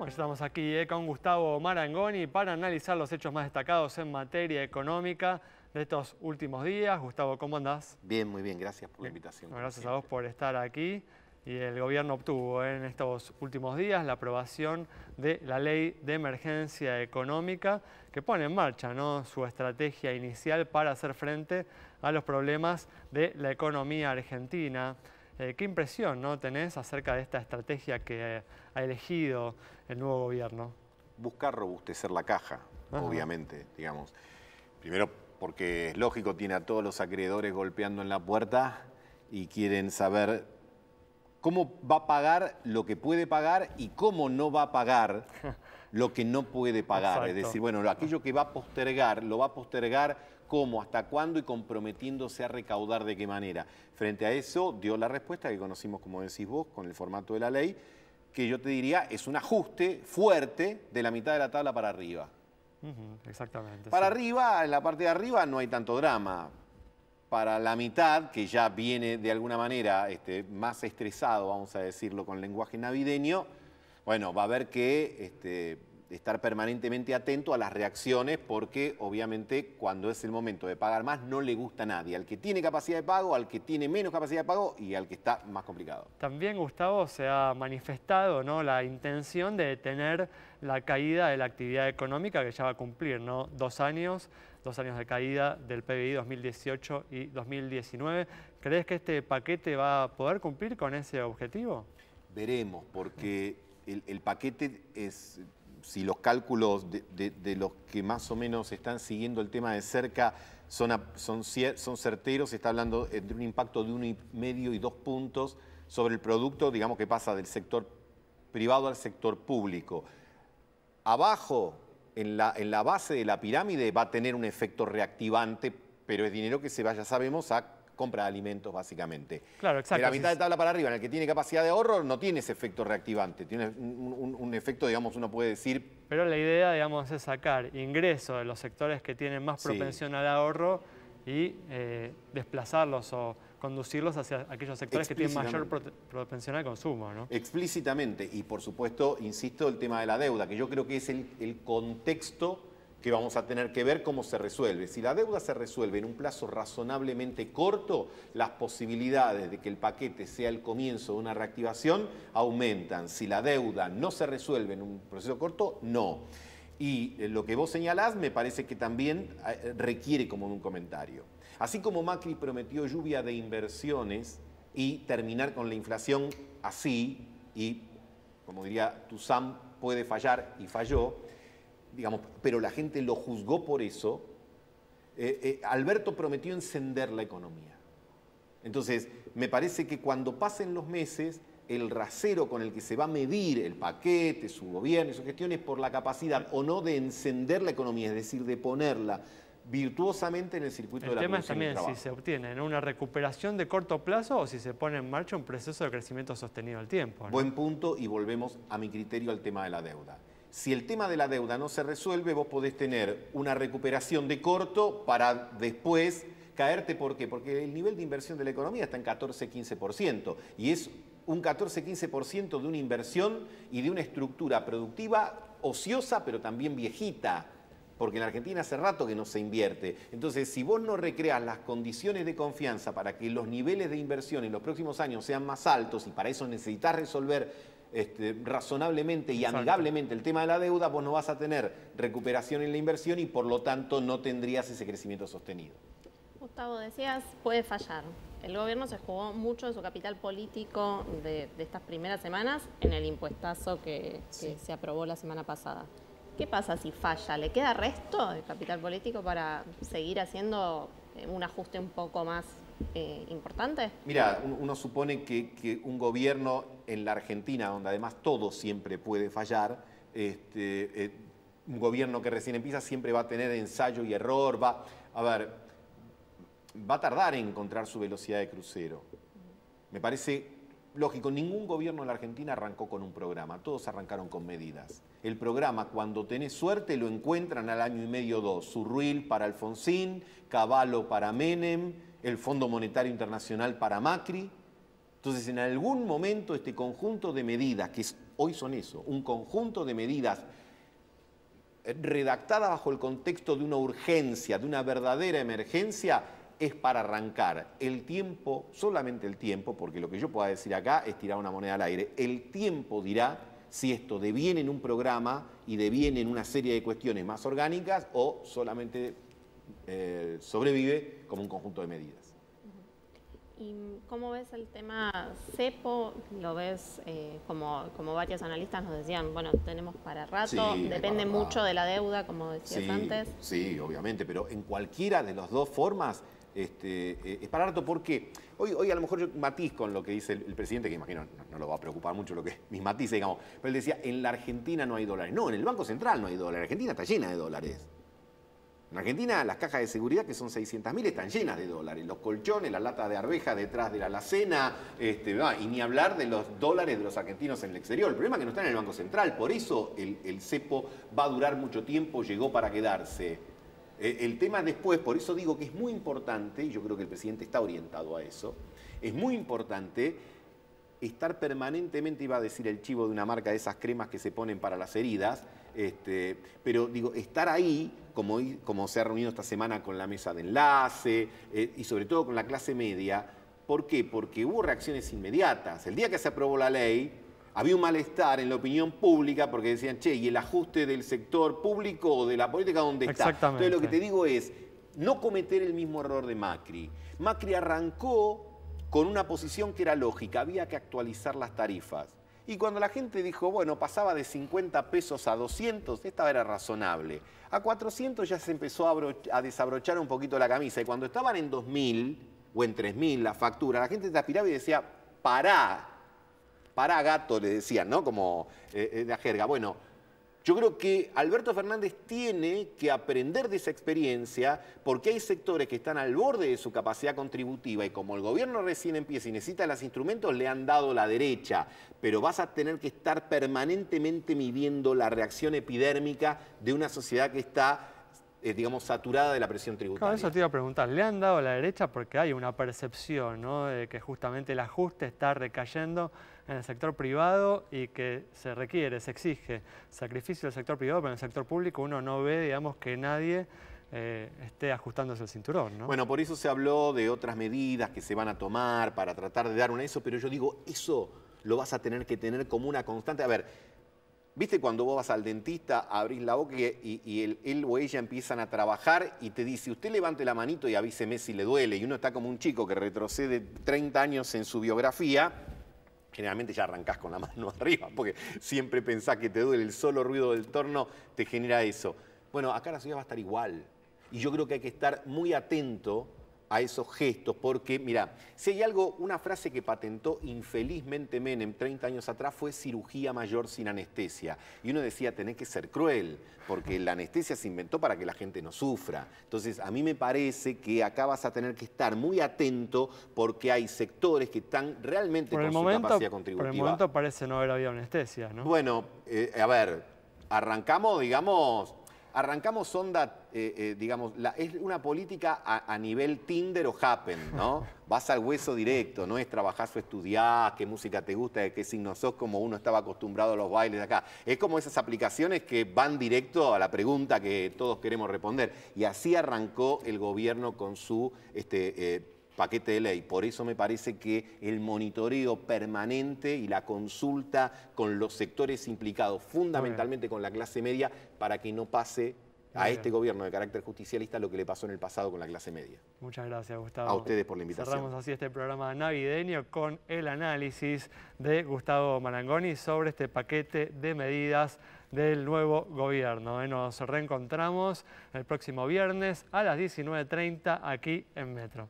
Bueno, estamos aquí con Gustavo Marangoni para analizar los hechos más destacados en materia económica de estos últimos días. Gustavo, ¿cómo andás? Bien, muy bien, gracias por la invitación. Bueno, gracias a vos por estar aquí. Y el gobierno obtuvo en estos últimos días la aprobación de la Ley de Emergencia Económica que pone en marcha, ¿no?, su estrategia inicial para hacer frente a los problemas de la economía argentina. ¿Qué impresión, ¿no?, tenés acerca de esta estrategia que ha elegido el nuevo gobierno? Buscar robustecer la caja, obviamente, digamos. Primero porque es lógico, tiene a todos los acreedores golpeando en la puerta y quieren saber cómo va a pagar lo que puede pagar y cómo no va a pagar lo que no puede pagar. Exacto. Es decir, bueno, aquello que va a postergar, lo va a postergar cómo, hasta cuándo y comprometiéndose a recaudar de qué manera. Frente a eso dio la respuesta que conocimos, como decís vos, con el formato de la ley, que yo te diría es un ajuste fuerte de la mitad de la tabla para arriba. Exactamente. Para sí. arriba, en la parte de arriba no hay tanto drama. Para la mitad, que ya viene de alguna manera más estresado, vamos a decirlo con lenguaje navideño, bueno, va a haber que estar permanentemente atento a las reacciones porque obviamente cuando es el momento de pagar más no le gusta a nadie, al que tiene capacidad de pago, al que tiene menos capacidad de pago y al que está más complicado. También, Gustavo, se ha manifestado, ¿no?, la intención de detener la caída de la actividad económica que ya va a cumplir, ¿no?, 2 años de caída del PBI 2018 y 2019. ¿Crees que este paquete va a poder cumplir con ese objetivo? Veremos, porque el paquete es, si los cálculos de los que más o menos están siguiendo el tema de cerca son certeros, se está hablando de un impacto de 1,5 y 2 puntos sobre el producto, digamos, que pasa del sector privado al sector público. Abajo, en la base de la pirámide, va a tener un efecto reactivante, pero es dinero que se va, ya sabemos, a compra de alimentos, básicamente. Claro, exacto. De la mitad de tabla para arriba, en el que tiene capacidad de ahorro, no tiene ese efecto reactivante. Tiene un efecto, digamos, uno puede decir... Pero la idea, digamos, es sacar ingresos de los sectores que tienen más propensión al ahorro y desplazarlos o conducirlos hacia aquellos sectores que tienen mayor propensión al consumo, ¿no? Explícitamente. Y, por supuesto, insisto, el tema de la deuda, que yo creo que es el contexto que vamos a tener que ver cómo se resuelve. Si la deuda se resuelve en un plazo razonablemente corto, las posibilidades de que el paquete sea el comienzo de una reactivación aumentan. Si la deuda no se resuelve en un proceso corto, no. Y lo que vos señalás me parece que también requiere como un comentario. Así como Macri prometió lluvia de inversiones y terminar con la inflación así, y como diría Tuzán, puede fallar y falló, digamos, pero la gente lo juzgó por eso, Alberto prometió encender la economía. Entonces, me parece que cuando pasen los meses, el rasero con el que se va a medir el paquete, su gobierno y su gestión es por la capacidad o no de encender la economía, es decir, de ponerla virtuosamente en el circuito de la producción y el trabajo. El tema es también si se obtiene, ¿no?, una recuperación de corto plazo o si se pone en marcha un proceso de crecimiento sostenido al tiempo, ¿no? Buen punto, y volvemos a mi criterio al tema de la deuda. Si el tema de la deuda no se resuelve, vos podés tener una recuperación de corto para después caerte. ¿Por qué? Porque el nivel de inversión de la economía está en 14-15%, y es un 14-15% de una inversión y de una estructura productiva ociosa, pero también viejita, porque en la Argentina hace rato que no se invierte. Entonces, si vos no recreas las condiciones de confianza para que los niveles de inversión en los próximos años sean más altos, y para eso necesitas resolver razonablemente y amigablemente el tema de la deuda, vos no vas a tener recuperación en la inversión y por lo tanto no tendrías ese crecimiento sostenido. Gustavo, decías, puede fallar. El gobierno se jugó mucho de su capital político de estas primeras semanas en el impuestazo que se aprobó la semana pasada. ¿Qué pasa si falla? ¿Le queda resto de capital político para seguir haciendo un ajuste un poco más importante? Mira, uno supone que un gobierno en la Argentina, donde además todo siempre puede fallar, un gobierno que recién empieza siempre va a tener ensayo y error, va a tardar en encontrar su velocidad de crucero. Me parece lógico, ningún gobierno en la Argentina arrancó con un programa, todos arrancaron con medidas. El programa, cuando tenés suerte, lo encuentran al año y medio, 2. Surruil para Alfonsín, Cavallo para Menem, el Fondo Monetario Internacional para Macri. Entonces, en algún momento este conjunto de medidas, que es hoy son eso, un conjunto de medidas redactadas bajo el contexto de una urgencia, de una verdadera emergencia, es para arrancar. El tiempo, solamente el tiempo, porque lo que yo pueda decir acá es tirar una moneda al aire, el tiempo dirá si esto deviene en un programa y deviene en una serie de cuestiones más orgánicas o solamente sobrevive como un conjunto de medidas. ¿Y cómo ves el tema cepo? ¿Lo ves como varios analistas nos decían, bueno, tenemos para rato, Sí, depende para rato. mucho de la deuda, como decías antes? Sí, obviamente, pero en cualquiera de las dos formas es para rato, porque hoy a lo mejor yo matiz con lo que dice el presidente, que imagino no lo va a preocupar mucho lo que mis matices, digamos, pero él decía, en la Argentina no hay dólares. No, en el Banco Central no hay dólares, Argentina está llena de dólares. En Argentina las cajas de seguridad, que son 600.000, están llenas de dólares. Los colchones, las latas de arveja detrás de la alacena, y ni hablar de los dólares de los argentinos en el exterior. El problema es que no están en el Banco Central, por eso el cepo va a durar mucho tiempo, llegó para quedarse. El tema después, por eso digo que es muy importante, y yo creo que el presidente está orientado a eso, es muy importante estar permanentemente, iba a decir el chivo de una marca de esas cremas que se ponen para las heridas, pero digo, estar ahí, como se ha reunido esta semana con la mesa de enlace y sobre todo con la clase media. ¿Por qué? Porque hubo reacciones inmediatas. El día que se aprobó la ley, había un malestar en la opinión pública porque decían, che, ¿y el ajuste del sector público o de la política dónde está? Exactamente. Entonces lo que te digo es, no cometer el mismo error de Macri. Macri arrancó con una posición que era lógica, había que actualizar las tarifas. Y cuando la gente dijo, bueno, pasaba de 50 pesos a 200, esta era razonable. A 400 ya se empezó a desabrochar un poquito la camisa. Y cuando estaban en 2.000 o en 3.000 la factura, la gente te aspiraba y decía, pará gato, le decían, ¿no? Como la jerga. Bueno, yo creo que Alberto Fernández tiene que aprender de esa experiencia porque hay sectores que están al borde de su capacidad contributiva y como el gobierno recién empieza y necesita los instrumentos, le han dado la derecha. Pero vas a tener que estar permanentemente midiendo la reacción epidérmica de una sociedad que está, digamos, saturada de la presión tributaria. Claro, eso te iba a preguntar. ¿Le han dado a la derecha? Porque hay una percepción, ¿no?, de que justamente el ajuste está recayendo en el sector privado y que se requiere, se exige sacrificio del sector privado, pero en el sector público uno no ve, digamos, que nadie esté ajustándose el cinturón, ¿no? Bueno, por eso se habló de otras medidas que se van a tomar para tratar de dar eso, pero yo digo, eso lo vas a tener que tener como una constante. A ver, ¿viste cuando vos vas al dentista, abrís la boca y él o ella empiezan a trabajar y te dice, usted levante la manito y avíseme si le duele? Y uno está como un chico que retrocede 30 años en su biografía. Generalmente ya arrancás con la mano arriba, porque siempre pensás que te duele, el solo ruido del torno te genera eso. Bueno, acá la sociedad va a estar igual. Y yo creo que hay que estar muy atento a esos gestos, porque, mira, si hay algo, una frase que patentó infelizmente Menem 30 años atrás fue cirugía mayor sin anestesia. Y uno decía, tenés que ser cruel, porque la anestesia se inventó para que la gente no sufra. Entonces, a mí me parece que acá vas a tener que estar muy atento porque hay sectores que están realmente con su capacidad contributiva. Por el momento parece no haber habido anestesia, ¿no? Bueno, a ver, arrancamos, digamos... Arrancamos onda, digamos, es una política a nivel Tinder o Happen, ¿no? Vas al hueso directo, no es trabajás o estudiás, qué música te gusta, de qué signo sos, como uno estaba acostumbrado a los bailes de acá. Es como esas aplicaciones que van directo a la pregunta que todos queremos responder. Y así arrancó el gobierno con su paquete de ley. Por eso me parece que el monitoreo permanente y la consulta con los sectores implicados, fundamentalmente con la clase media, para que no pase a este gobierno de carácter justicialista lo que le pasó en el pasado con la clase media. Muchas gracias, Gustavo. A ustedes por la invitación. Cerramos así este programa navideño con el análisis de Gustavo Marangoni sobre este paquete de medidas del nuevo gobierno. Nos reencontramos el próximo viernes a las 19:30 aquí en Metro.